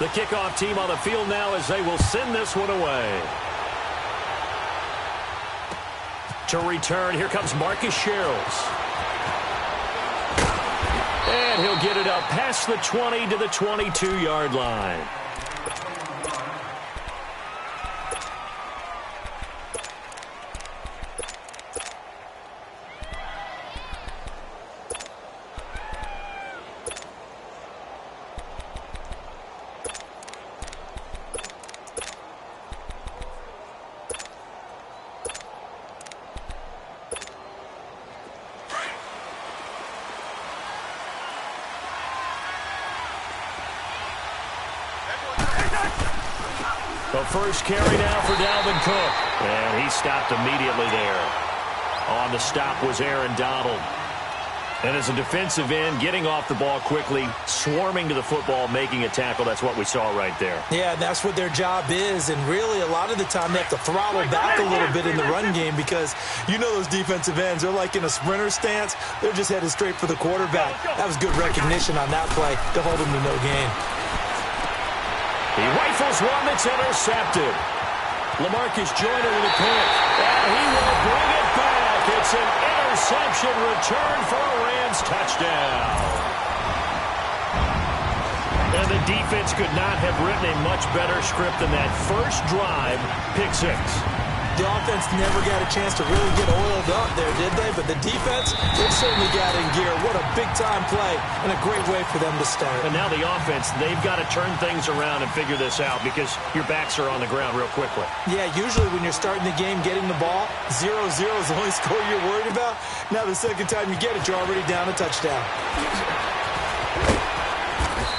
The kickoff team on the field now as they will send this one away. To return, here comes Marcus Sherrills. And he'll get it up past the 20 to the 22-yard line. The first carry now for Dalvin Cook. And he stopped immediately there. On the stop was Aaron Donald. And as a defensive end, getting off the ball quickly, swarming to the football, making a tackle. That's what we saw right there. Yeah, and that's what their job is. And really, a lot of the time, they have to throttle back a little bit in the run game because you know those defensive ends, they're like in a sprinter stance. They're just headed straight for the quarterback. That was good recognition on that play to hold him to no gain. He rifles one that's intercepted. LaMarcus Joyner with a pick. And he will bring it back. It's an interception return for a Rams touchdown. And the defense could not have written a much better script than that first drive, pick six. The offense never got a chance to really get oiled up there, did they? But the defense, they certainly got in gear. What a big-time play and a great way for them to start. And now the offense, they've got to turn things around and figure this out because your backs are on the ground real quickly. Yeah, usually when you're starting the game, getting the ball, 0-0 is the only score you're worried about. Now the second time you get it, you're already down a touchdown.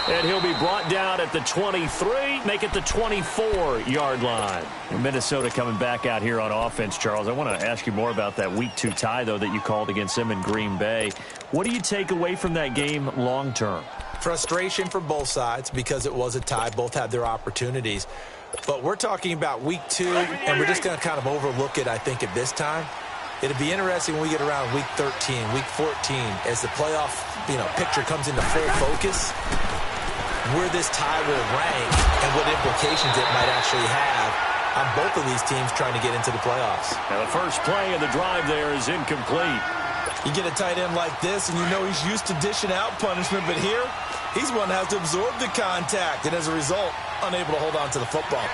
And he'll be brought down at the 23, make it the 24-yard line. And Minnesota coming back out here on offense, Charles. I want to ask you more about that Week 2 tie, though, that you called against them in Green Bay. What do you take away from that game long-term? Frustration for both sides because it was a tie. Both had their opportunities. But we're talking about Week 2, and we're just going to kind of overlook it, I think, at this time. It'll be interesting when we get around Week 13, Week 14, as the playoff picture comes into full focus, where this tie will rank and what implications it might actually have on both of these teams trying to get into the playoffs. Now the first play of the drive there is incomplete. You get a tight end like this, and you know he's used to dishing out punishment, but here, he's one that has to absorb the contact, and as a result, unable to hold on to the football.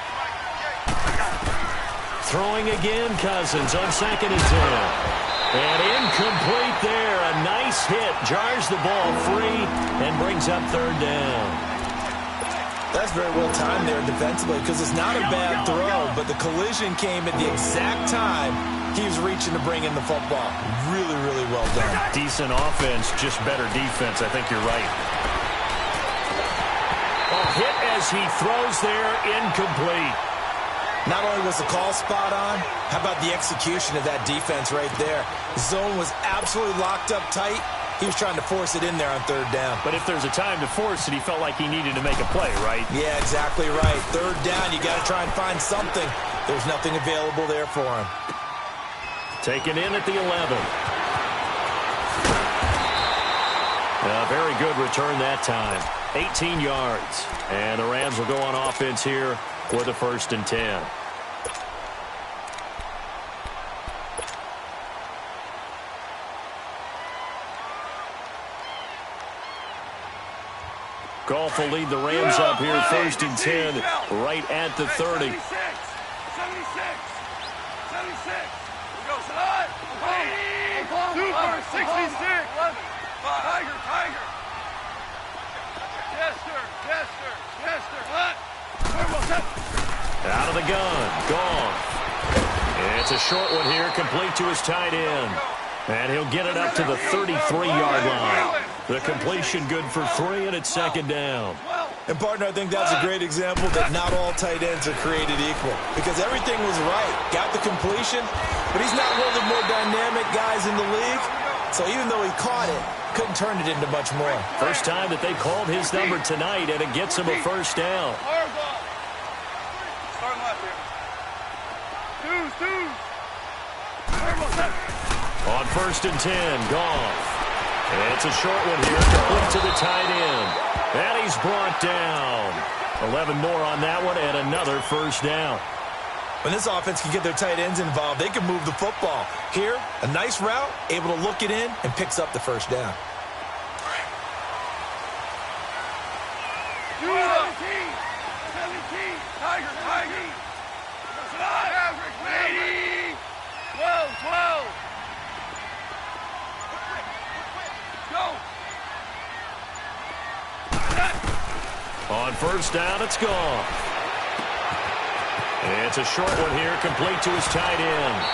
Throwing again, Cousins on 2nd and 10. And incomplete there. A nice hit. Jars the ball free and brings up 3rd down. That's very well timed there defensively because it's not a bad throw, but the collision came at the exact time he was reaching to bring in the football. Really, really well done. Decent offense, just better defense. I think you're right. A hit as he throws there, incomplete. Not only was the call spot on, how about the execution of that defense right there? The zone was absolutely locked up tight. He was trying to force it in there on 3rd down. But if there's a time to force it, he felt like he needed to make a play, right? Yeah, exactly right. 3rd down, you got to try and find something. There's nothing available there for him. Taken in at the 11. A very good return that time. 18 yards. And the Rams will go on offense here for the 1st and 10. Goff will lead the Rams up here, 1st and 10, right at the 30. 76. 76. 76. We go, son. Super 66. Tiger, Tiger. Yes, sir. Yes, sir. Yes, sir. Out of the gun. Goff. It's a short one here, complete to his tight end. And he'll get it up to the 33-yard line. The completion good for 3, and it's 2nd down. And, partner, I think that's a great example that not all tight ends are created equal. Because everything was right. Got the completion, but he's not one of the more dynamic guys in the league. So even though he caught it, couldn't turn it into much more. First time that they called his number tonight, and it gets him a 1st down. On 1st and 10, Goff. And it's a short one here, complete to the tight end. And he's brought down. 11 more on that one and another first down. When this offense can get their tight ends involved, they can move the football. Here, a nice route, able to look it in, and picks up the first down. 17, Tiger, 80, 12. Go. On first down, it's gone. It's a short one here, complete to his tight end.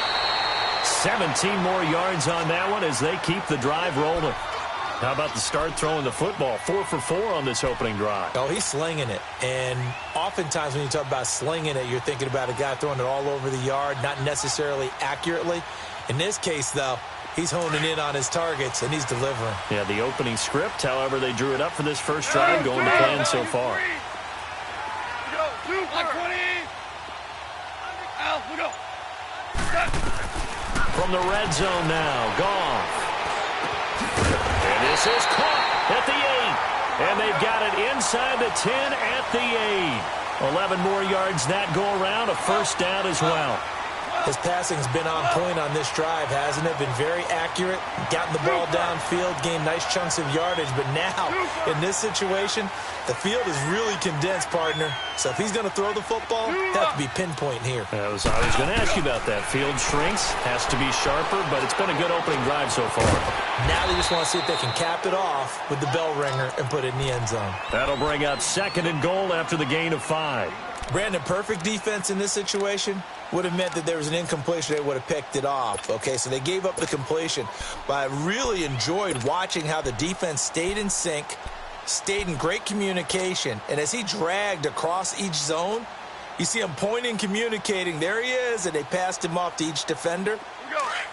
17 more yards on that one as they keep the drive rolling. How about the start throwing the football? 4 for 4 on this opening drive. Oh, he's slinging it. And oftentimes when you talk about slinging it, you're thinking about a guy throwing it all over the yard, not necessarily accurately. In this case, though, he's honing in on his targets, and he's delivering. Yeah, the opening script, however, they drew it up for this first drive, going to plan so far. From the red zone now, Goff. And this is caught at the 8. And they've got it inside the 10 at the 8. 11 more yards that go around, a first down as well. His passing's been on point on this drive, hasn't it? Been very accurate, gotten the ball downfield, gained nice chunks of yardage. But now, in this situation, the field is really condensed, partner. So if he's going to throw the football, that have to be pinpoint here. I was going to ask you about that. Field shrinks, has to be sharper, but it's been a good opening drive so far. Now they just want to see if they can cap it off with the bell ringer and put it in the end zone. That'll bring up 2nd and goal after the gain of 5. Brandon, perfect defense in this situation would have meant that there was an incompletion. They would have picked it off. Okay, so they gave up the completion. But I really enjoyed watching how the defense stayed in sync, stayed in great communication. And as he dragged across each zone, you see him pointing, communicating. There he is, and they passed him off to each defender.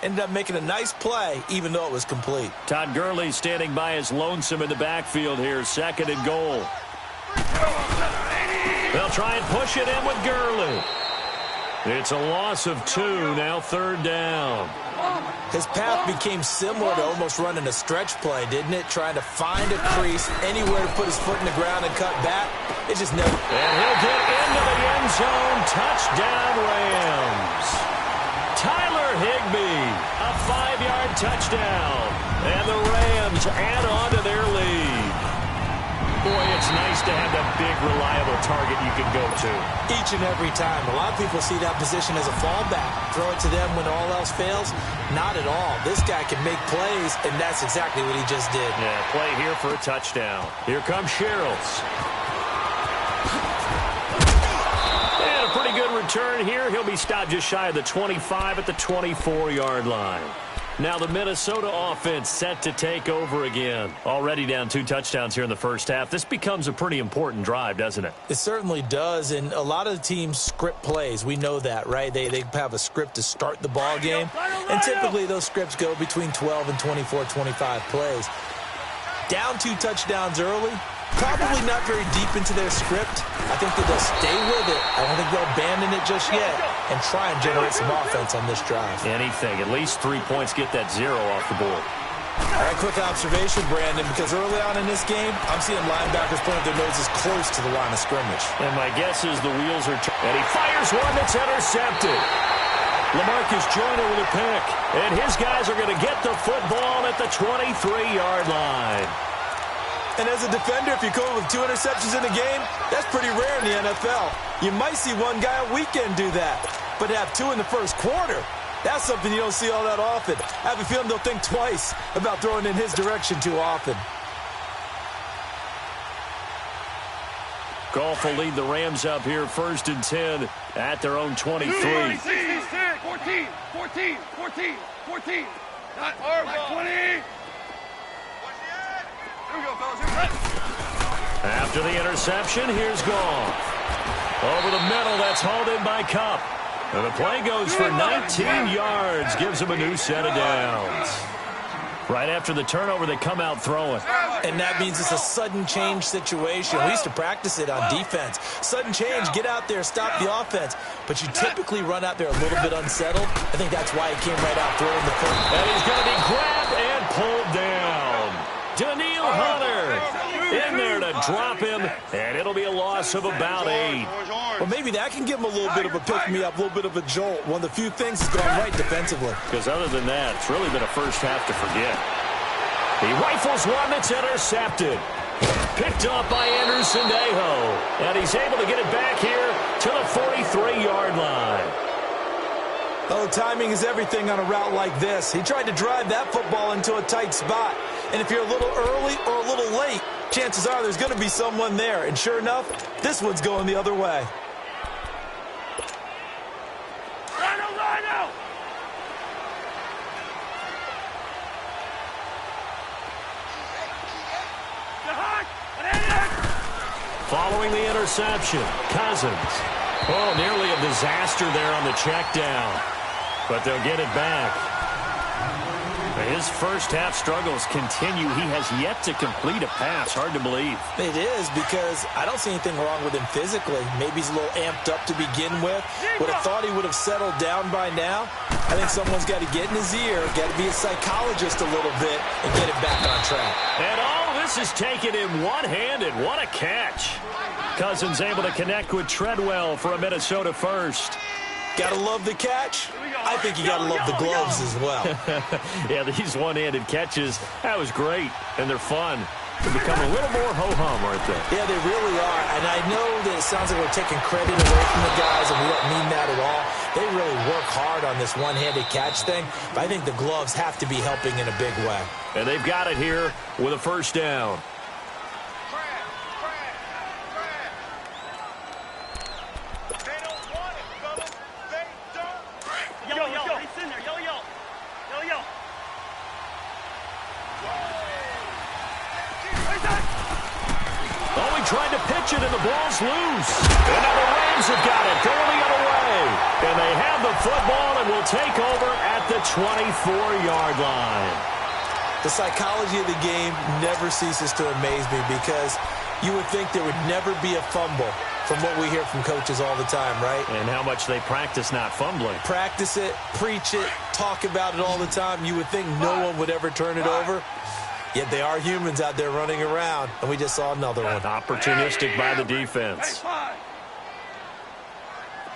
Ended up making a nice play, even though it was complete. Todd Gurley standing by his lonesome in the backfield here, 2nd and goal. They'll try and push it in with Gurley. It's a loss of 2, now 3rd down. His path became similar to almost running a stretch play, didn't it? Trying to find a crease, anywhere to put his foot in the ground and cut back. It just never... And he'll get into the end zone. Touchdown, Rams. Tyler Higbee, a 5-yard touchdown. And the Rams add on to their lead. Boy, it's nice to have that big, reliable target you can go to. Each and every time. A lot of people see that position as a fallback. Throw it to them when all else fails. Not at all. This guy can make plays, and that's exactly what he just did. Yeah, play here for a touchdown. Here comes Sherrills. And a pretty good return here. He'll be stopped just shy of the 25 at the 24-yard line. Now the Minnesota offense set to take over again. Already down 2 touchdowns here in the first half. This becomes a pretty important drive, doesn't it? It certainly does, and a lot of the teams script plays. We know that, right? They have a script to start the ball game, and typically those scripts go between 12 and 24, 25 plays. Down 2 touchdowns early, probably not very deep into their script. I think that they'll stay with it. I don't think they'll abandon it just yet and try and generate some offense on this drive. Anything. At least 3 points, get that 0 off the board. All right, quick observation, Brandon, because early on in this game, I'm seeing linebackers putting their noses close to the line of scrimmage. And my guess is the wheels are and he fires one that's intercepted. LaMarcus Joyner with a pick. And his guys are going to get the football at the 23-yard line. And as a defender, if you come with 2 interceptions in a game, that's pretty rare in the NFL. You might see one guy a weekend do that, but to have 2 in the first quarter, that's something you don't see all that often. I have a feeling they'll think twice about throwing in his direction too often. Goff will lead the Rams up here 1st and 10 at their own 23. 14. Not our 20. After the interception, here's Goff. Over the middle, that's hauled in by Kupp. And the play goes for 19 yards, gives him a new set of downs. Right after the turnover, they come out throwing. And that means it's a sudden change situation. We used to practice it on defense. Sudden change, get out there, stop the offense. But you typically run out there a little bit unsettled. I think that's why he came right out throwing the football. And he's going to be grabbed and pulled down. Daniil Hunter. In there to drop him, and it'll be a loss of about 8. Well, maybe that can give him a little bit of a pick-me-up, a little bit of a jolt. One of the few things that's gone right defensively. Because other than that, it's really been a first half to forget. He rifles one that's intercepted. Picked up by Anderson Dejo. And he's able to get it back here to the 43-yard line. Oh, timing is everything on a route like this. He tried to drive that football into a tight spot. And if you're a little early or a little late, chances are there's going to be someone there. And sure enough, this one's going the other way. Following the interception, Cousins. Oh, nearly a disaster there on the check down. But they'll get it back. His first half struggles continue. He has yet to complete a pass. Hard to believe. It is, because I don't see anything wrong with him physically. Maybe he's a little amped up to begin with. Would have thought he would have settled down by now. I think someone's got to get in his ear, got to be a psychologist a little bit, and get it back on track. And all this is taken in one-handed. What a catch. Cousins able to connect with Treadwell for a Minnesota first. Got to love the catch. I think you got to love the gloves as well. Yeah, these one-handed catches, that was great, and they're fun. They become a little more ho-hum, aren't they? Yeah, they really are. And I know that it sounds like we're taking credit away from the guys, and we don't mean that at all. They really work hard on this one-handed catch thing, but I think the gloves have to be helping in a big way. And they've got it here with a first down. Tried to pitch it, and the ball's loose. And now the Rams have got it, going the other way. And they have the football and will take over at the 24-yard line. The psychology of the game never ceases to amaze me, because you would think there would never be a fumble from what we hear from coaches all the time, right? And how much they practice not fumbling. Practice it, preach it, talk about it all the time. You would think no one would ever turn it over. Yet they are humans out there running around, and we just saw another one. Opportunistic by the defense.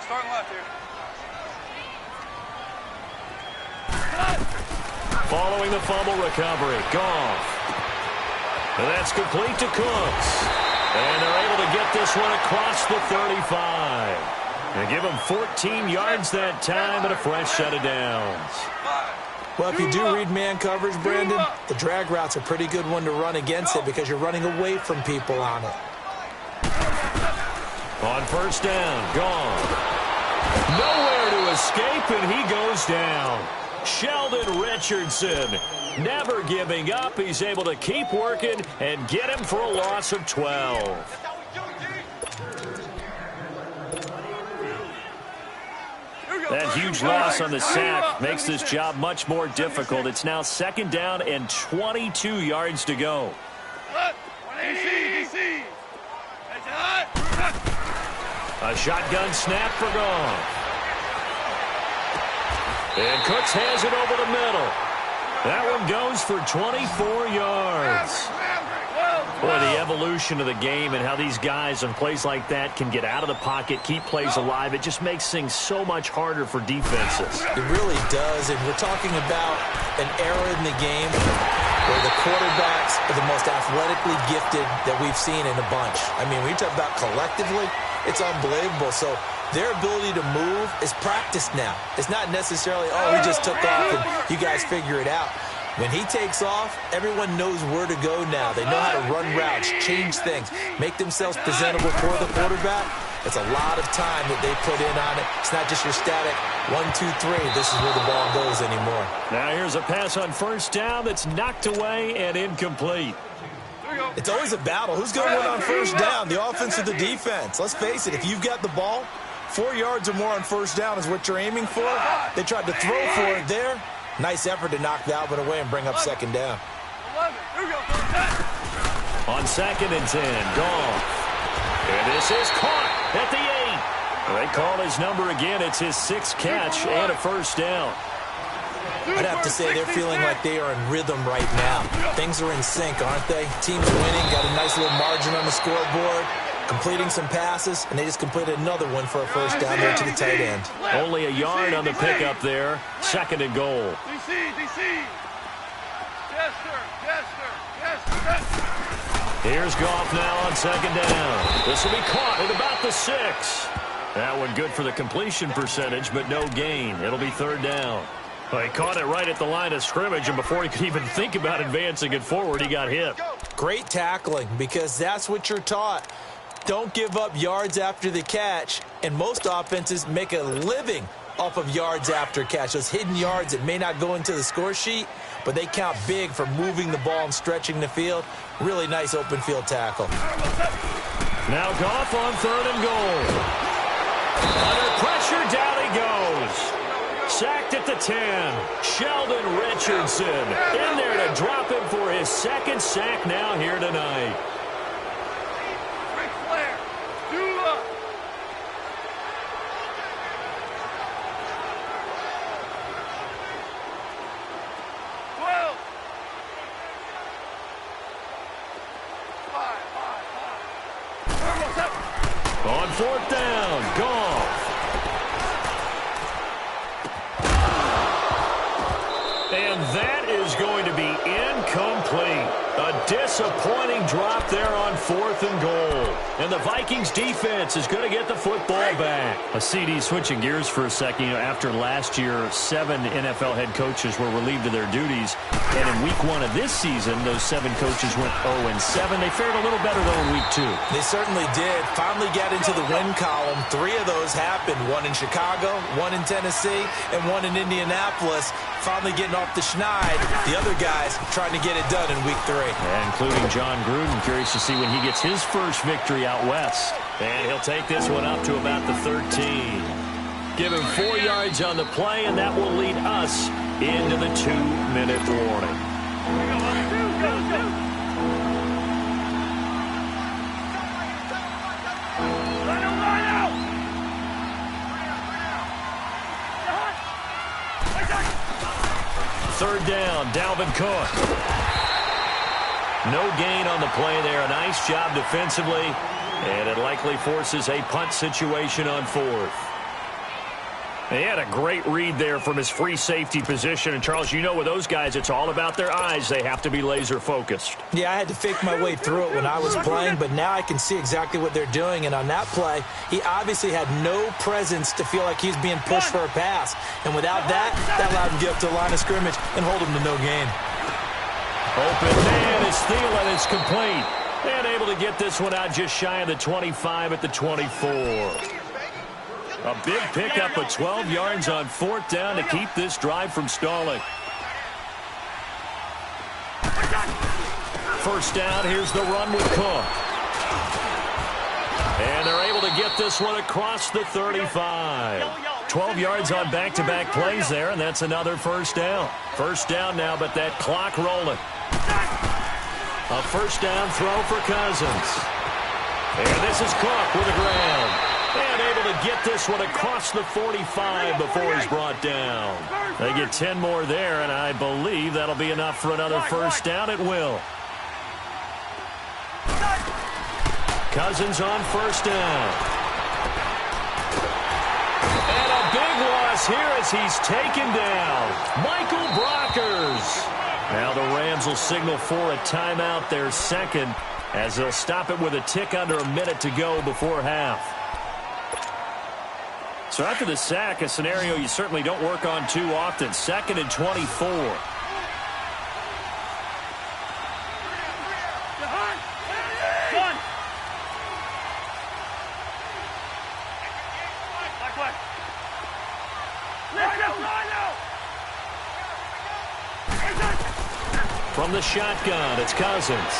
Starting left here. Following the fumble recovery, Goff. And that's complete to Cooks. And they're able to get this one across the 35. And give him 14 yards that time and a fresh set of downs. Well, if you do read man coverage, Brandon, the drag route's a pretty good one to run against it, because you're running away from people on it. On first down, gone. Nowhere to escape, and he goes down. Sheldon Richardson, never giving up. He's able to keep working and get him for a loss of 12. That huge loss on the sack makes this job much more difficult. It's now second down and 22 yards to go. A shotgun snap for Goff. And Cooks has it over the middle. That one goes for 24 yards. Boy, the evolution of the game and how these guys on plays like that can get out of the pocket, keep plays alive, it just makes things so much harder for defenses. It really does, and we're talking about an era in the game where the quarterbacks are the most athletically gifted that we've seen in a bunch. I mean, when you talk about collectively, it's unbelievable. So their ability to move is practiced now. It's not necessarily, oh, he just took off and you guys figure it out. When he takes off, everyone knows where to go now. They know how to run routes, change things, make themselves presentable for the quarterback. It's a lot of time that they put in on it. It's not just your static 1, 2, 3. This is where the ball goes anymore. Now here's a pass on first down that's knocked away and incomplete. It's always a battle. Who's going to win on first down, the offense or the defense? Let's face it, if you've got the ball, 4 yards or more on first down is what you're aiming for. They tried to throw for it there. Nice effort to knock that one away and bring up second down. On second and 10, Goff. And this is caught at the 8. They call his number again. It's his 6th catch and a first down. I'd have to say they're feeling like they are in rhythm right now. Things are in sync, aren't they? Team's winning, got a nice little margin on the scoreboard, completing some passes, and they just completed another one for a first down there to the tight end. Only a yard on the pickup there. 2nd and goal. DC. Yes, sir. Yes, sir. Yes, sir. Here's Goff now on 2nd down. This will be caught at about the 6. That one good for the completion percentage, but no gain. It'll be 3rd down. Well, he caught it right at the line of scrimmage, and before he could even think about advancing it forward, he got hit. Great tackling, because that's what you're taught. Don't give up yards after the catch, and most offenses make a living off of yards after catch. Those hidden yards that may not go into the score sheet, but they count big for moving the ball and stretching the field. Really nice open field tackle. Now Goff on 3rd and goal. Under pressure, down he goes. Sacked at the 10. Sheldon Richardson in there to drop him for his 2nd sack now here tonight. Ric Flair. Dula. On 4th down, Goff. And that is going to be incomplete. A disappointing drop there on 4th and goal. And the Vikings defense is going to get the football back. A CD switching gears for a second. After last year, 7 NFL head coaches were relieved of their duties. And in week 1 of this season, those 7 coaches went 0-7. They fared a little better, though, in week 2. They certainly did. Finally got into the win column. 3 of those happened. 1 in Chicago, 1 in Tennessee, and 1 in Indianapolis. Finally getting off the schneid. The other guys trying to get it done in week 3. Including John Gruden. Curious to see when he gets his first victory out west. And he'll take this one up to about the 13. Give him 4 yards on the play, and that will lead us into the 2-minute warning. Third down, Dalvin Cook. No gain on the play there. A nice job defensively. And it likely forces a punt situation on 4th. He had a great read there from his free safety position. And, Charles, you know with those guys, it's all about their eyes. They have to be laser focused. Yeah, I had to fake my way through it when I was playing, but now I can see exactly what they're doing. And on that play, he obviously had no presence to feel like he's being pushed for a pass. And without that, that allowed him to get up to the line of scrimmage and hold him to no gain. Open man is Thielen. It's complete. And able to get this one out just shy of the 25 at the 24. A big pickup of 12 yards on 4th down to keep this drive from stalling. First down, here's the run with Cook. And they're able to get this one across the 35. 12 yards on back-to-back plays there, and that's another first down. First down now, but that clock rolling. A first down throw for Cousins. And this is Cook with the ground. And able to get this one across the 45 before he's brought down. They get 10 more there, and I believe that'll be enough for another first down. It will. Cousins on first down. And a big loss here as he's taken down. Michael Brockers. Now the Rams will signal for a timeout, their second, as they'll stop it with a tick under a minute to go before half. So after the sack, a scenario you certainly don't work on too often. 2nd and 24. From the shotgun, it's Cousins.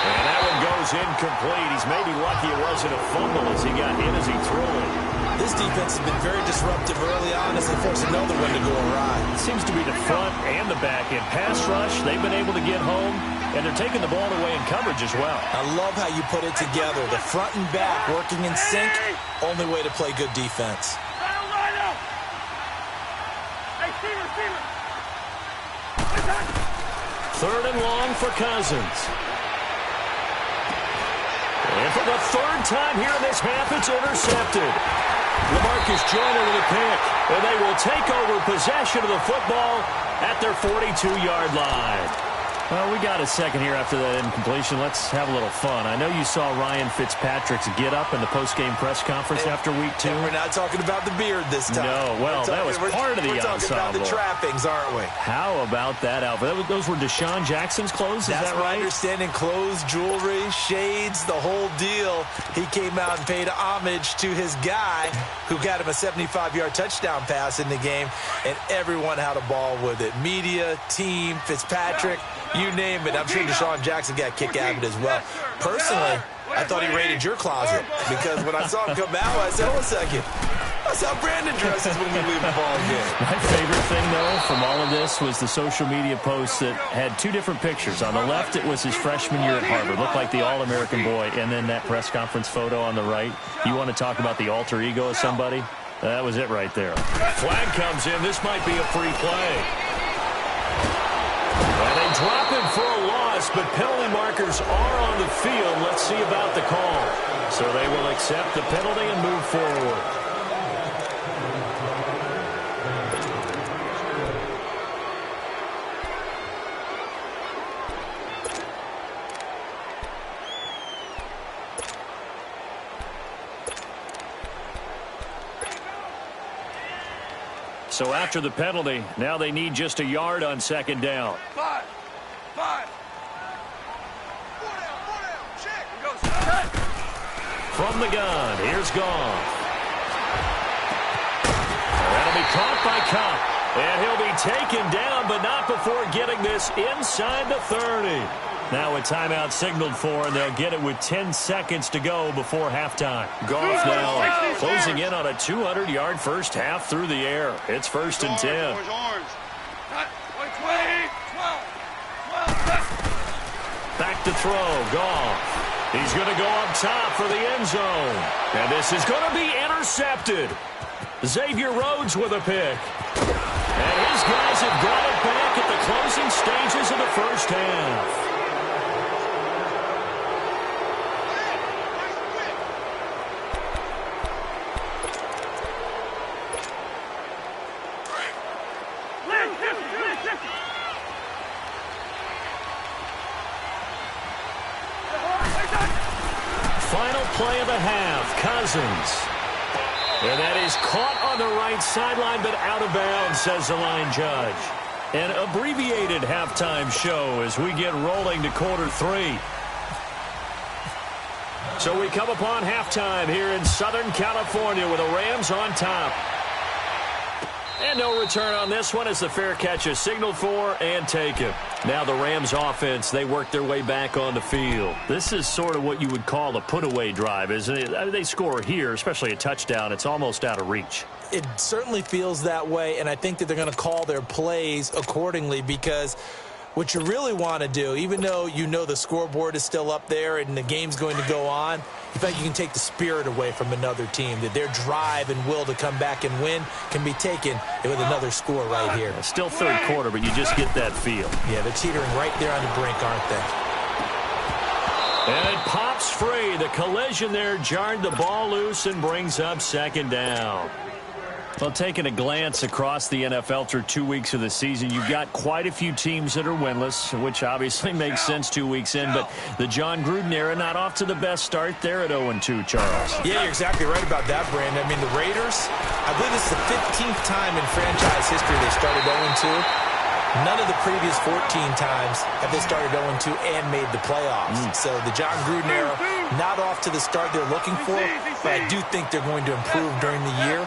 And that one goes incomplete. He's maybe lucky it wasn't a fumble as he got hit as he threw it. This defense has been very disruptive early on as they force another one to go awry. It seems to be the front and the back. In pass rush, they've been able to get home, and they're taking the ball away in coverage as well. I love how you put it together. The front and back working in sync, only way to play good defense. 3rd and long for Cousins. And for the 3rd time here in this half, it's intercepted. LaMarcus Joyner with a pick, and they will take over possession of the football at their 42-yard line. Well, we got a second here after that incompletion. Let's have a little fun. I know you saw Ryan Fitzpatrick's get-up in the post-game press conference after Week 2. And we're not talking about the beard this time. No, well, that was part of the ensemble. We're talking about the trappings, aren't we? How about that outfit? Those were Deshaun Jackson's clothes, is that right? That's my understanding. Clothes, jewelry, shades, the whole deal. He came out and paid homage to his guy who got him a 75-yard touchdown pass in the game, and everyone had a ball with it. Media, team, Fitzpatrick. You name it. I'm sure Deshaun Jackson got a kick out of it as well. Personally, I thought he raided your closet because when I saw him come out, I said, hold a second. That's how Brandon dresses when we leave the ball game. My favorite thing, though, from all of this was the social media posts that had 2 different pictures. On the left, it was his freshman year at Harvard. Looked like the All-American boy. And then that press conference photo on the right. You want to talk about the alter ego of somebody? That was it right there. Flag comes in. This might be a free play. And they drop him for a loss, but penalty markers are on the field. Let's see about the call. So they will accept the penalty and move forward. So after the penalty, now they need just a yard on 2nd down. 5. 5. 4 down. Check. Goes set. From the gun, here's Goff. That'll be caught by Cup. And he'll be taken down, but not before getting this inside the 30. Now a timeout signaled for, and they'll get it with 10 seconds to go before halftime. Goff now closing in on a 200-yard first half through the air. It's 1st and 10. Back to throw, Goff. He's going to go up top for the end zone. And this is going to be intercepted. Xavier Rhodes with a pick. And his guys have got it back at the closing stages of the first half. Final play of the half, Cousins. And that is caught on the right sideline, but out of bounds, says the line judge. An abbreviated halftime show as we get rolling to quarter 3. So we come upon halftime here in Southern California with the Rams on top. And no return on this one as the fair catch is signaled for and taken. Now the Rams offense, they work their way back on the field. This is sort of what you would call a put-away drive, isn't it? I mean, they score here, especially a touchdown. It's almost out of reach. It certainly feels that way, and I think that they're going to call their plays accordingly because what you really want to do, even though you know the scoreboard is still up there and the game's going to go on, in fact, you can take the spirit away from another team, that their drive and will to come back and win can be taken with another score right here. Still 3rd quarter, but you just get that feel. Yeah, they're teetering right there on the brink, aren't they? And it pops free. The collision there jarred the ball loose and brings up 2nd down. Well, taking a glance across the NFL through 2 weeks of the season, you've got quite a few teams that are winless, which obviously makes sense 2 weeks in. But the John Gruden era not off to the best start there at 0-2, Charles. Yeah, you're exactly right about that, Brandon. I mean, the Raiders, I believe this is the 15th time in franchise history they started 0-2. None of the previous 14 times have they started 0-2 and made the playoffs. So the John Gruden era, not off to the start they're looking for, but I do think they're going to improve during the year.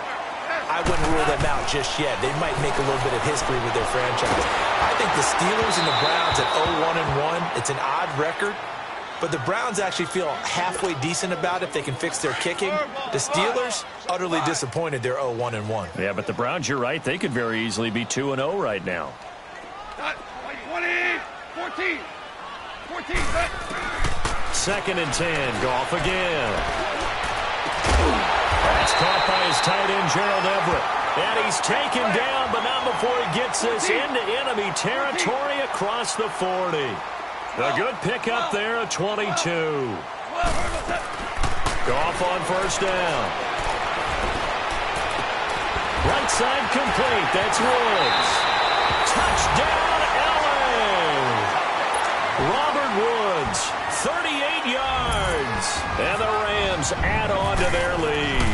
I wouldn't rule them out just yet. They might make a little bit of history with their franchise. I think the Steelers and the Browns at 0-1-1, it's an odd record, but the Browns actually feel halfway decent about it if they can fix their kicking. The Steelers, utterly disappointed they're 0-1-1. Yeah, but the Browns, you're right, they could very easily be 2-0 right now. 20, 14, 14, 2nd and 10, Goff again. That's caught by his tight end, Gerald Everett. And he's taken down, but not before he gets this into enemy territory across the 40. A good pickup there at 22. Goff on first down. Right side complete. That's Woods. Touchdown, LA. Robert Woods, 38 yards. And the Rams add on to their lead.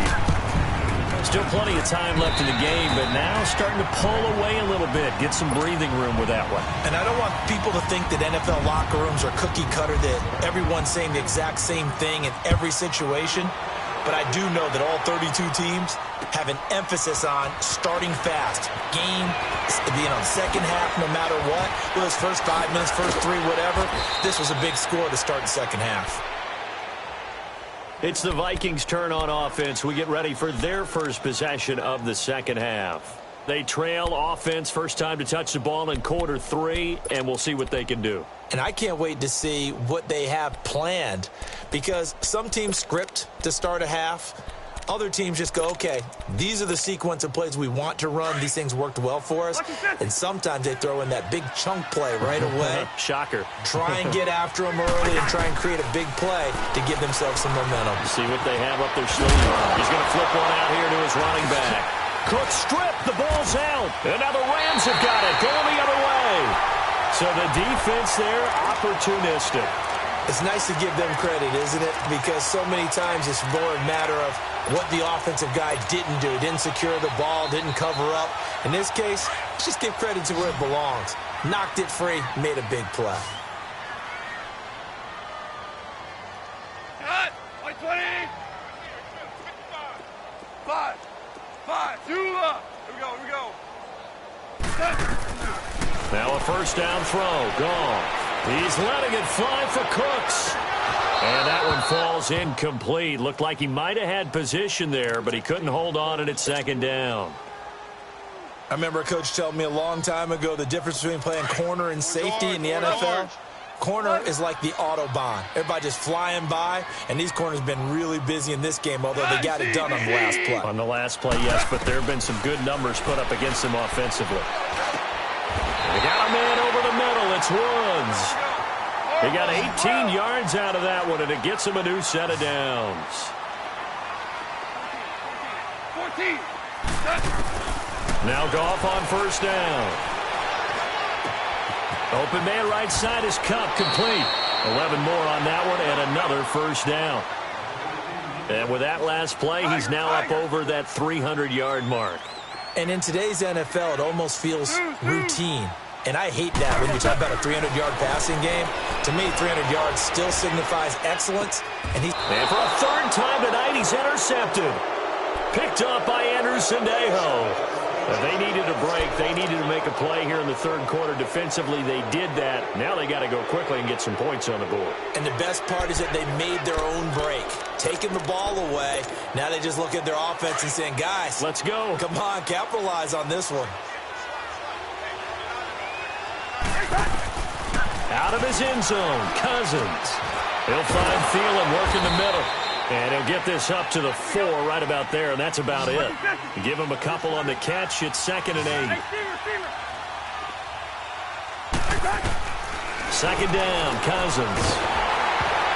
Still plenty of time left in the game, but now starting to pull away a little bit. Get some breathing room with that one. And I don't want people to think that NFL locker rooms are cookie cutter, that everyone's saying the exact same thing in every situation. But I do know that all 32 teams have an emphasis on starting fast. Game, being on the second half no matter what. Whether it's first 5 minutes, first 3, whatever. This was a big score to start the second half. It's the Vikings' turn on offense. We get ready for their first possession of the second half. They trail offense, first time to touch the ball in quarter 3, and we'll see what they can do. And I can't wait to see what they have planned, because some teams script to start a half. Other teams just go, okay, these are the sequence of plays we want to run. These things worked well for us. And sometimes they throw in that big chunk play right away. Shocker. Try and get after them early and try and create a big play to give themselves some momentum. See what they have up their sleeve. He's going to flip one out here to his running back. Cook stripped. The ball's out. And now the Rams have got it. Going the other way. So the defense there, opportunistic. It's nice to give them credit, isn't it? Because so many times it's more a matter of what the offensive guy didn't do. Didn't secure the ball, didn't cover up. In this case, let's just give credit to where it belongs. Knocked it free, made a big play. Cut! 20! 5! 2 up! Here we go. Now a first down throw. Gone. He's letting it fly for Cooks. And that one falls incomplete. Looked like he might have had position there, but he couldn't hold on at second down. I remember a coach telling me a long time ago the difference between playing corner and safety in the NFL. Corner is like the Autobahn. Everybody just flying by, and these corners have been really busy in this game, although they got it done on the last play. On the last play, yes, but there have been some good numbers put up against them offensively. They got a man over the middle. It's Woods. He got 18 yards out of that one, and it gets him a new set of downs. 14. Now Goff on first down. Open man right side is Cup, complete. 11 more on that one, and another first down. And with that last play, he's now up over that 300-yard mark. And in today's NFL, it almost feels routine. And I hate that when you talk about a 300-yard passing game. To me, 300 yards still signifies excellence. And for a third time tonight, he's intercepted. Picked up by Anderson-Dejo. They needed a break. They needed to make a play here in the third quarter. Defensively, they did that. Now they got to go quickly and get some points on the board. And the best part is that they made their own break. Taking the ball away. Now they just look at their offense and saying, guys, let's go. Come on, capitalize on this one. Out of his end zone, Cousins. He'll find Thielen working the middle. And he'll get this up to the 4 right about there, and that's about it. Give him a couple on the catch. It's 2nd and 8. Second down, Cousins.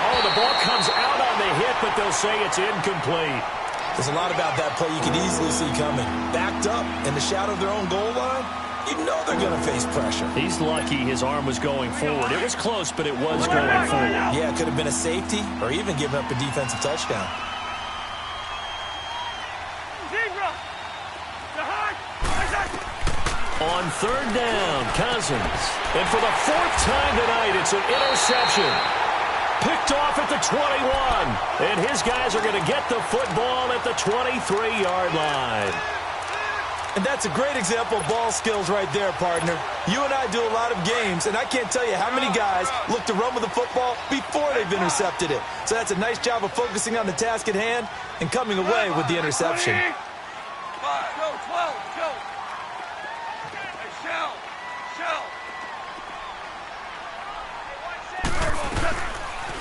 Oh, the ball comes out on the hit, but they'll say it's incomplete. There's a lot about that play you could easily see coming. Backed up in the shadow of their own goal line. You know they're going to face pressure. He's lucky his arm was going forward. It was close, but it was going forward. Yeah, it could have been a safety or even given up a defensive touchdown. On third down, Cousins. And for the 4th time tonight, it's an interception. Picked off at the 21. And his guys are going to get the football at the 23-yard line. And that's a great example of ball skills right there, partner. You and I do a lot of games, and I can't tell you how many guys look to run with the football before they've intercepted it. So that's a nice job of focusing on the task at hand and coming away with the interception. 5, go, 12, go. Hey, Shell.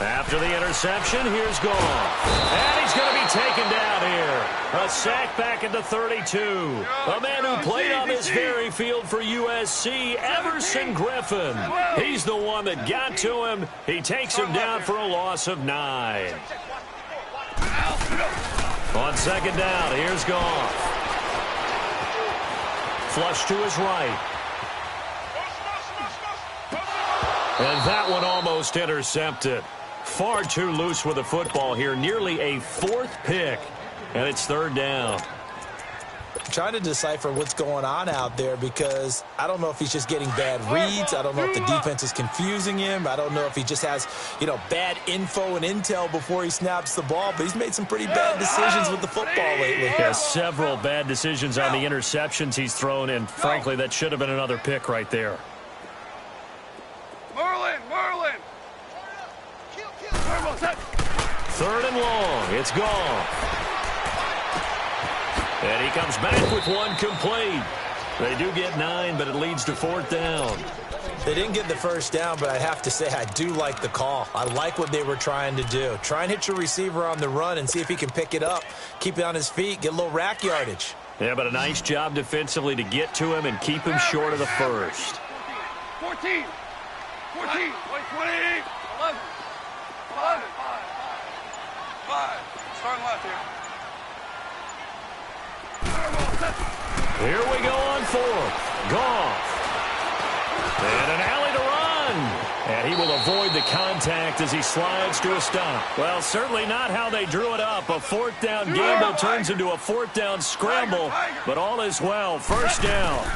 After the interception, here's Goff. And he's going to be taken down here. A sack back at the 32. A man who played on this very field for USC, Everson Griffin. He's the one that got to him. He takes him down for a loss of 9. On second down, here's Goff. Flush to his right. And that one almost intercepted. Far too loose with the football here. Nearly a 4th pick. And it's 3rd down. I'm trying to decipher what's going on out there because I don't know if he's just getting bad reads. I don't know if the defense is confusing him. I don't know if he just has, bad info and intel before he snaps the ball. But he's made some pretty bad decisions with the football lately. Yeah, several bad decisions on the interceptions he's thrown. And frankly, that should have been another pick right there. Merlin! 3rd and long. It's gone. And he comes back with one complete. They do get 9, but it leads to 4th down. They didn't get the first down, but I have to say I do like the call. I like what they were trying to do. Try and hit your receiver on the run and see if he can pick it up, keep it on his feet, get a little rack yardage. Yeah, but a nice job defensively to get to him and keep him short of the first. 14. 20, 11, 5. Starting left here. Here we go on 4th. Goff. And an alley to run. And he will avoid the contact as he slides to a stop. Well, certainly not how they drew it up. A 4th down gamble turns into a 4th down scramble. But all is well. 1st down.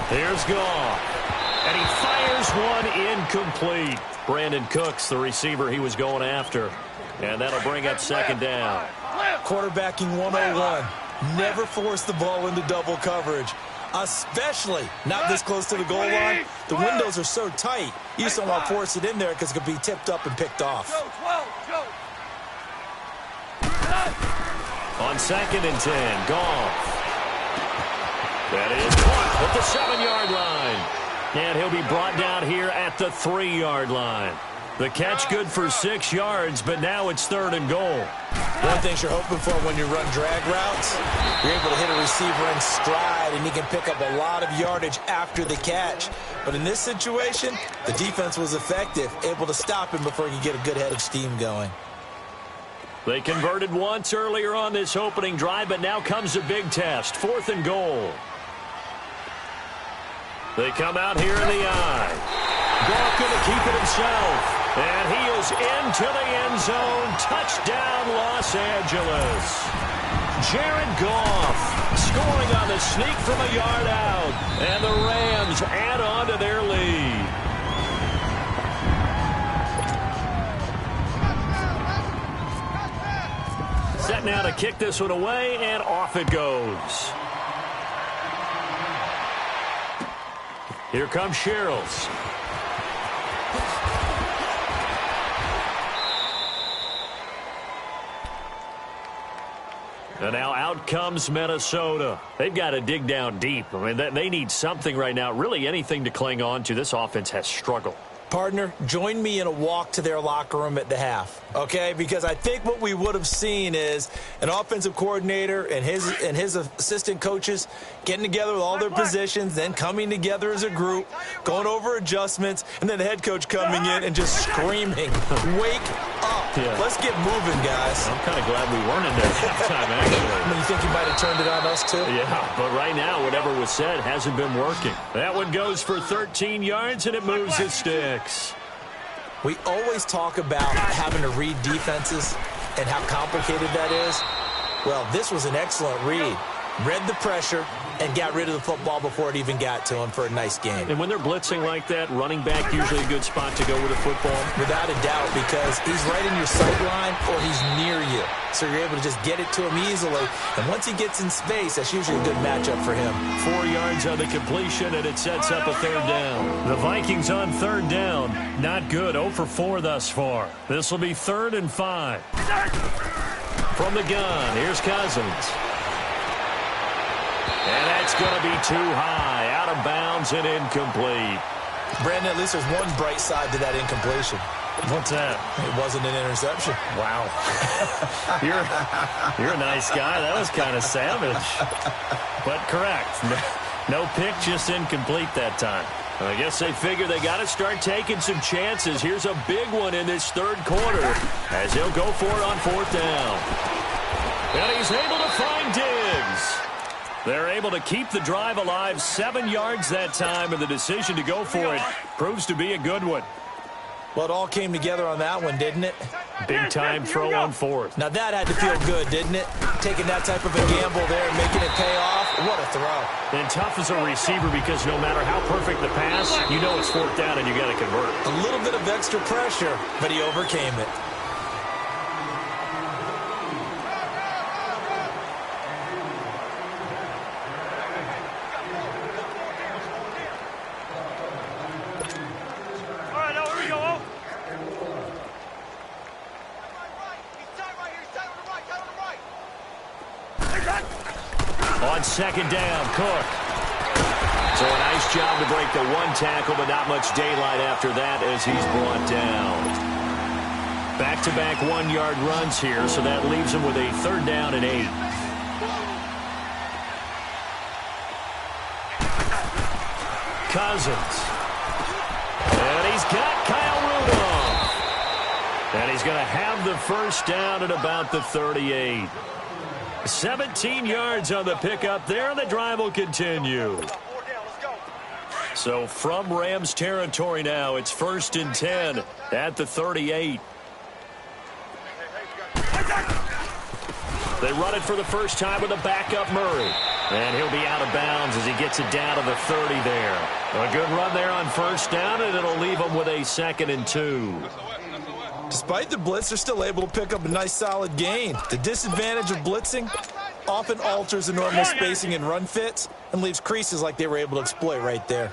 Here's Goff. And he fires one incomplete. Brandon Cooks, the receiver he was going after. And that'll bring up 2nd down. Quarterbacking 101. Never force the ball into double coverage, especially not this close to the goal line. The windows are so tight, you just don't want to force it in there because it could be tipped up and picked off. On 2nd and 10, Goff. That is caught at the 7-yard line. And he'll be brought down here at the 3-yard line. The catch good for 6 yards, but now it's 3rd and goal. One of the things you're hoping for when you run drag routes, you're able to hit a receiver in stride, and he can pick up a lot of yardage after the catch. But in this situation, the defense was effective, able to stop him before he could get a good head of steam going. They converted once earlier on this opening drive, but now comes a big test. 4th and goal. They come out here in the eye. Goff going to keep it himself. And he is into the end zone. Touchdown, Los Angeles. Jared Goff scoring on the sneak from a yard out. And the Rams add on to their lead. Set now to kick this one away, and off it goes. Here comes Sherrills. And now out comes Minnesota. They've got to dig down deep. I mean, they need something right now, really anything to cling on to. This offense has struggled. Partner, join me in a walk to their locker room at the half, okay? Because I think what we would have seen is an offensive coordinator and his assistant coaches getting together with all their positions, then coming together as a group, going over adjustments, and then the head coach coming in and just screaming, wake up. Yeah. Let's get moving, guys. I'm kind of glad we weren't in there halftime, actually. I mean, you think you might have turned it on us, too? Yeah, but right now, whatever was said hasn't been working. That one goes for 13 yards, and it moves his sticks. We always talk about having to read defenses and how complicated that is. Well, this was an excellent read. Read the pressure and got rid of the football before it even got to him for a nice game. And when they're blitzing like that, running back usually a good spot to go with the football. Without a doubt, because he's right in your sight line or he's near you. So you're able to just get it to him easily. And once he gets in space, that's usually a good matchup for him. 4 yards on the completion, and it sets up a 3rd down. The Vikings on 3rd down. Not good. 0 for 4 thus far. This will be 3rd and 5. From the gun, here's Cousins. And that's going to be too high. Out of bounds and incomplete. Brandon, at least there's one bright side to that incompletion. What's that? It wasn't an interception. Wow. You're a nice guy. That was kind of savage. But correct. No pick, just incomplete that time. I guess they figure they got to start taking some chances. Here's a big one in this third quarter as he'll go for it on fourth down. And he's able to find Diggs. They're able to keep the drive alive, 7 yards that time, and the decision to go for it proves to be a good one. Well, it all came together on that one, didn't it? Big time throw on fourth. Now that had to feel good, didn't it? Taking that type of a gamble there and making it pay off. What a throw. And tough as a receiver because no matter how perfect the pass, you know it's fourth down and you got to convert. A little bit of extra pressure, but he overcame it. On second down, Cook. So a nice job to break the one tackle, but not much daylight after that as he's brought down. Back-to-back 1-yard runs here, so that leaves him with a third down and 8. Cousins. And he's got Kyle Rudolph. And he's going to have the first down at about the 38. 17 yards on the pickup there, and the drive will continue. So from Rams territory now, it's 1st and 10 at the 38. They run it for the first time with a backup Murray. And he'll be out of bounds as he gets it down to the 30 there. A good run there on first down, and it'll leave him with a 2nd and 2. Despite the blitz, they're still able to pick up a nice solid gain. The disadvantage of blitzing often alters the normal spacing and run fits and leaves creases like they were able to exploit right there.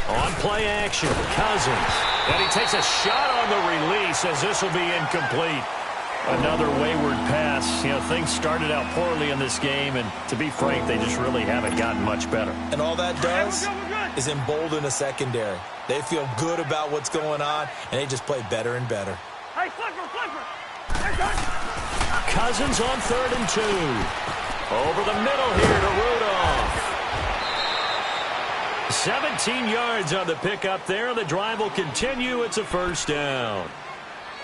On play action, Cousins. And he takes a shot on the release as this will be incomplete. Another wayward pass. You know, things started out poorly in this game, and to be frank, they just really haven't gotten much better. And all that does is embolden a secondary. They feel good about what's going on, and they just play better and better. Hey, flipper! Cousins on 3rd and 2. Over the middle here to Rudolph. 17 yards on the pickup there, and the drive will continue. It's a first down.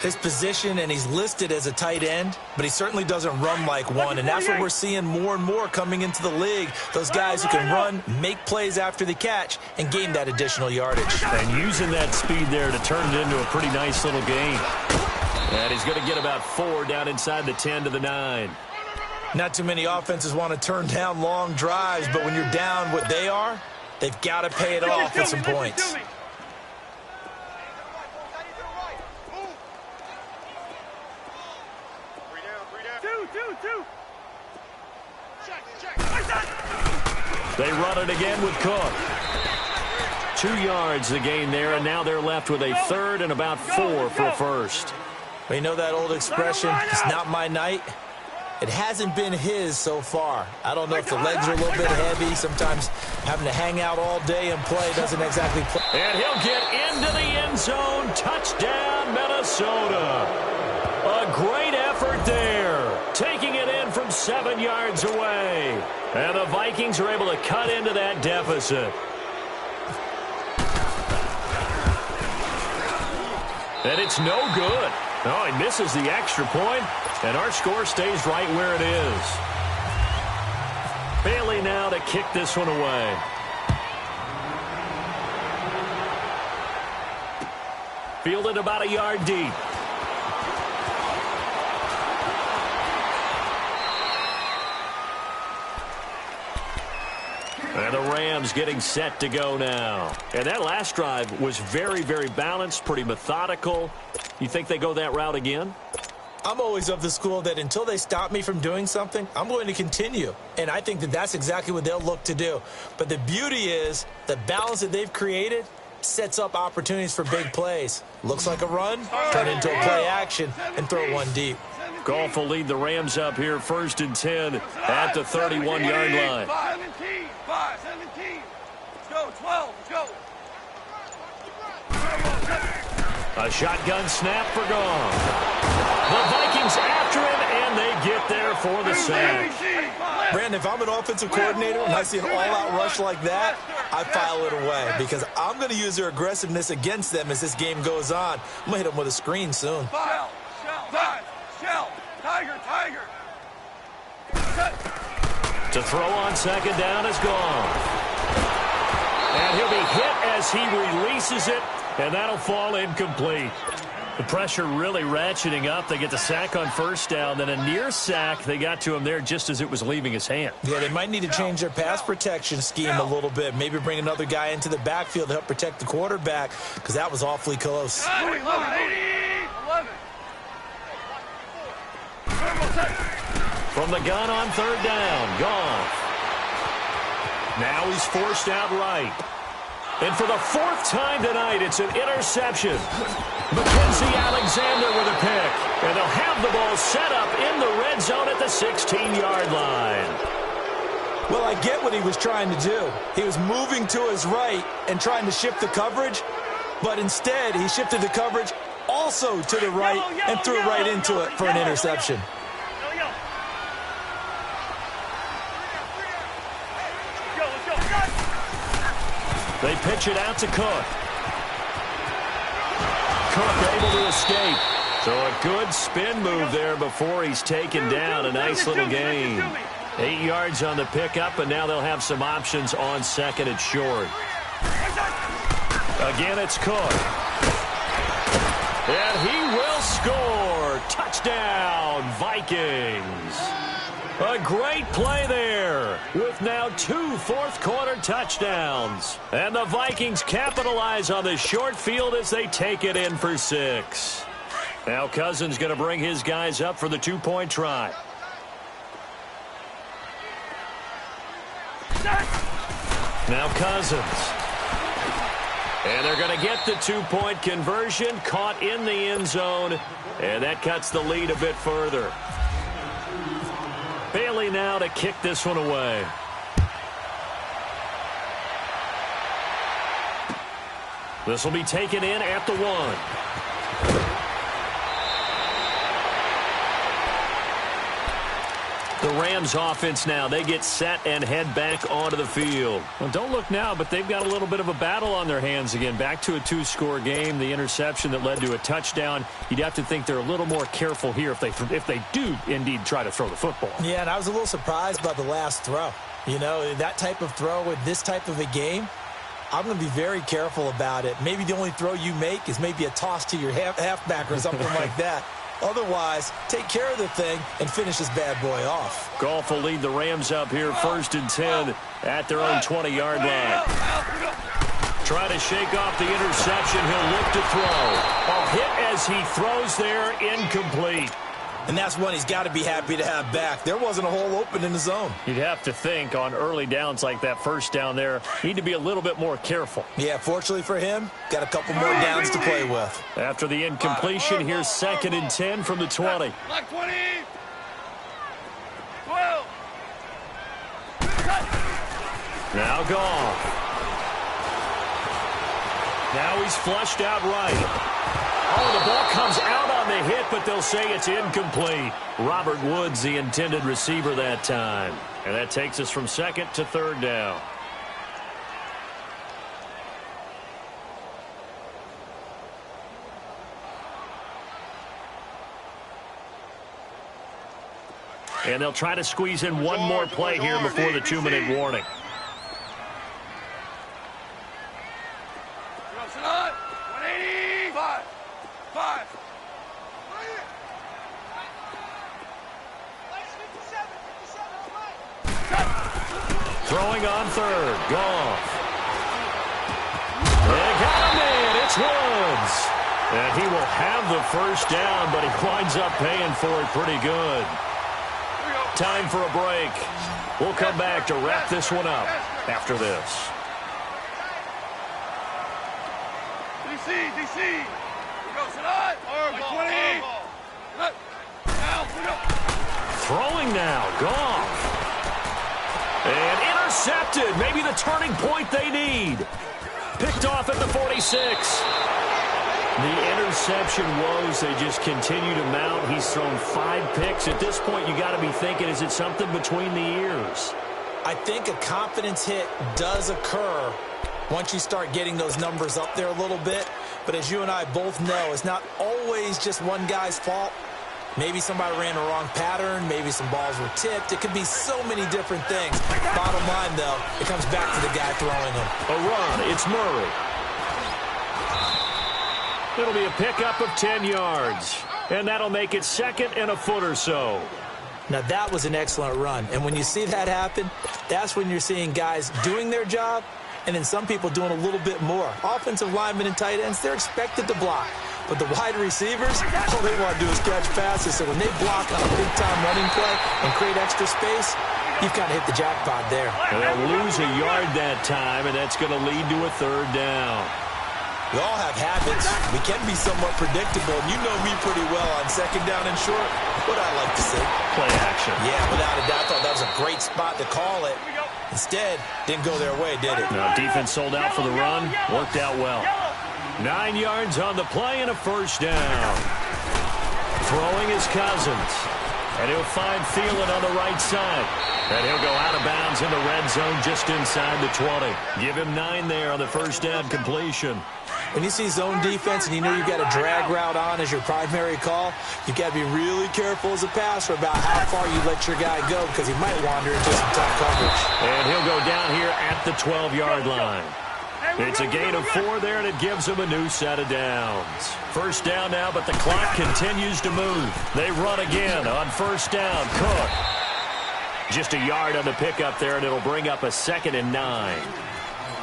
His position, and he's listed as a tight end, but he certainly doesn't run like one, and that's what we're seeing more and more coming into the league. Those guys who can run, make plays after the catch, and gain that additional yardage. And using that speed there to turn it into a pretty nice little gain. And he's going to get about 4 down inside the 10 to the 9. Not too many offenses want to turn down long drives, but when you're down what they are, they've got to pay it off with some points. They run it again with Cook. 2 yards the gain there, and now they're left with a 3rd and about 4 for a first. Well, you know that old expression, it's not my night. It hasn't been his so far. I don't know if the legs are a little bit heavy. Sometimes having to hang out all day and play doesn't exactly play. And he'll get into the end zone. Touchdown, Minnesota. A great effort there. Taking it in from 7 yards away. And the Vikings are able to cut into that deficit. And it's no good. Oh, he misses the extra point, and our score stays right where it is. Bailey now to kick this one away. Fielded about a yard deep. And the Rams getting set to go now. And that last drive was very, very balanced, pretty methodical. You think they go that route again? I'm always of the school that until they stop me from doing something, I'm going to continue. And I think that that's exactly what they'll look to do. But the beauty is the balance that they've created sets up opportunities for big plays. Looks like a run, turn into a play action, and throw one deep. Goff will lead the Rams up here 1st and 10 at the 31-yard line. 17. Let's go. 12. Let's go. A shotgun snap for gone. The Vikings after him, and they get there for the sack. Brandon, if I'm an offensive coordinator and I see an all-out rush like that, I file it away because I'm going to use their aggressiveness against them as this game goes on. I'm going to hit them with a screen soon. Shell. Tiger. To throw on second down is gone. And he'll be hit as he releases it, and that'll fall incomplete. The pressure really ratcheting up. They get the sack on first down, then a near sack. They got to him there just as it was leaving his hand. Yeah, they might need to change their pass protection scheme a little bit. Maybe bring another guy into the backfield to help protect the quarterback because that was awfully close. 11. From the gun on third down, Goff. Now he's forced out right. And for the fourth time tonight, it's an interception. Mackenzie Alexander with a pick. And they'll have the ball set up in the red zone at the 16-yard line. Well, I get what he was trying to do. He was moving to his right and trying to shift the coverage, but instead he shifted the coverage also to the right and threw right into it for an interception. They pitch it out to Cook. Cook able to escape. So a good spin move there before he's taken down. A nice little gain. 8 yards on the pickup, and now they'll have some options on second and short. Again, it's Cook. And he will score. Touchdown, Vikings. A great play there with now 2 fourth-quarter touchdowns. And the Vikings capitalize on the short field as they take it in for 6. Now Cousins going to bring his guys up for the 2-point try. Now Cousins. And they're going to get the 2-point conversion, caught in the end zone, and that cuts the lead a bit further. Bailey now to kick this one away. This will be taken in at the 1. The Rams offense now, they get set and head back onto the field. Well, don't look now, but they've got a little bit of a battle on their hands again. Back to a 2-score game, the interception that led to a touchdown. You'd have to think they're a little more careful here if they do indeed try to throw the football. Yeah, and I was a little surprised by the last throw. You know, that type of throw with this type of a game, I'm going to be very careful about it. Maybe the only throw you make is maybe a toss to your halfback or something like that. Otherwise, take care of the thing and finish this bad boy off. Goff will lead the Rams up here 1st and 10 at their own 20-yard line. Try to shake off the interception. He'll look to throw. A hit as he throws there, incomplete. And that's one he's got to be happy to have back. There wasn't a hole open in the zone. You'd have to think on early downs like that first down there, need to be a little bit more careful. Yeah, fortunately for him, got a couple more downs to play with. After the incompletion, here's 2nd and 10 from the 20. Black 20. 12. Now Goff. Now he's flushed out right. Oh, the ball comes out on the hit, but they'll say it's incomplete. Robert Woods, the intended receiver that time. And that takes us from 2nd to 3rd down. And they'll try to squeeze in one more play here before the 2-minute warning. Throwing on 3rd, Goff. They got him in, it's Woods. And he will have the first down, but he winds up paying for it pretty good. Time for a break. We'll come back to wrap this one up after this. DC. Throwing now, Goff. And Intercepted. Maybe the turning point they need. Picked off at the 46. The interception woes, they just continue to mount. He's thrown 5 picks. At this point, you got to be thinking, is it something between the ears? I think a confidence hit does occur once you start getting those numbers up there a little bit. But as you and I both know, it's not always just one guy's fault. Maybe somebody ran the wrong pattern. Maybe some balls were tipped. It could be so many different things. Bottom line, though, it comes back to the guy throwing them. A run. It's Murray. It'll be a pickup of 10 yards. And that'll make it second and a foot or so. Now, that was an excellent run. And when you see that happen, that's when you're seeing guys doing their job and then some people doing a little bit more. Offensive linemen and tight ends, they're expected to block. But the wide receivers, all they want to do is catch passes. So when they block on a big-time running play and create extra space, you've kind of hit the jackpot there. And they'll lose a yard that time, and that's going to lead to a third down. We all have habits. We can be somewhat predictable. And you know me pretty well on second down and short. What I like to see. Play action. Yeah, without a doubt. I thought that was a great spot to call it. Instead, didn't go their way, did it? No, defense sold out for the run. Worked out well. 9 yards on the play and a first down. Throwing is Cousins. And he'll find Thielen on the right side. And he'll go out of bounds in the red zone just inside the 20. Give him 9 there on the first down completion. When you see zone defense and you know you've got a drag route on as your primary call, you've got to be really careful as a passer about how far you let your guy go because he might wander into some tough coverage. And he'll go down here at the 12-yard line. It's a gain of 4 there, and it gives him a new set of downs. First down now, but the clock continues to move. They run again on first down. Cook. Just a yard on the pickup there, and it'll bring up a 2nd and 9.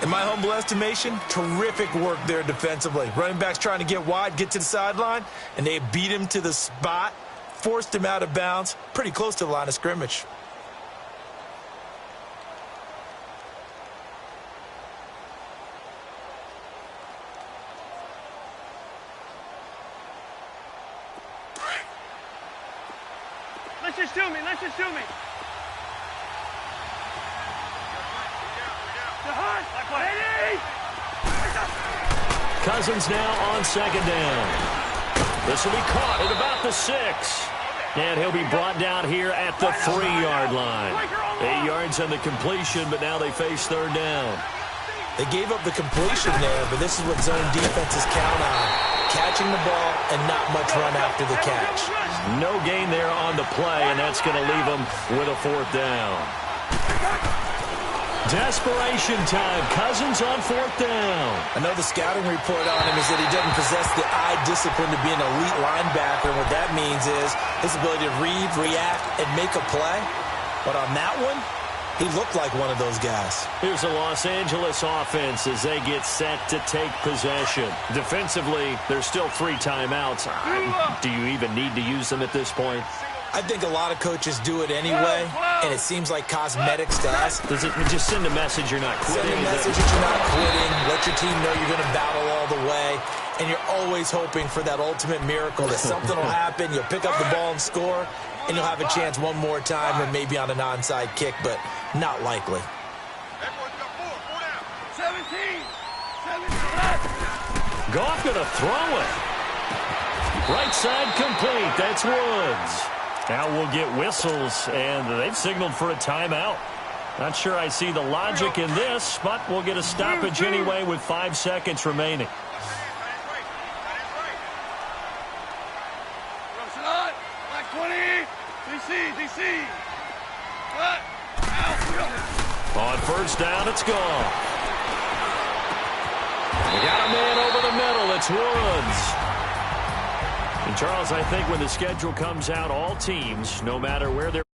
In my humble estimation, terrific work there defensively. Running backs trying to get wide, get to the sideline, and they beat him to the spot, forced him out of bounds, pretty close to the line of scrimmage. Let's just do me. Let's just do me. Cousins now on second down. This will be caught at about the 6. And he'll be brought down here at the 3-yard line. 8 yards on the completion, but now they face third down. They gave up the completion there, but this is what zone defenses count on. Catching the ball and not much run after the catch. No gain there on the play, and that's going to leave them with a 4th down. Desperation time. Cousins on 4th down. I know the scouting report on him is that he doesn't possess the eye discipline to be an elite linebacker. And what that means is his ability to read, react, and make a play. But on that one, he looked like one of those guys. Here's the Los Angeles offense as they get set to take possession. Defensively, there's still 3 timeouts. Do you even need to use them at this point? I think a lot of coaches do it anyway, and it seems like cosmetics to us. Does it just send a message you're not quitting? Send a message that you're not quitting. Let your team know you're going to battle all the way, and you're always hoping for that ultimate miracle that something will happen, you'll pick up the ball and score, and you'll have a chance one more time or maybe on an onside kick, but not likely. 17. Goff going to throw it. Right side complete. That's Woods. Now we'll get whistles, and they've signaled for a timeout. Not sure I see the logic in this, but we'll get a stoppage anyway with 5 seconds remaining. Black 20. DC. On first down, it's gone. We got a man over the middle. It's Woods. And, Charles, I think when the schedule comes out, all teams, no matter where they're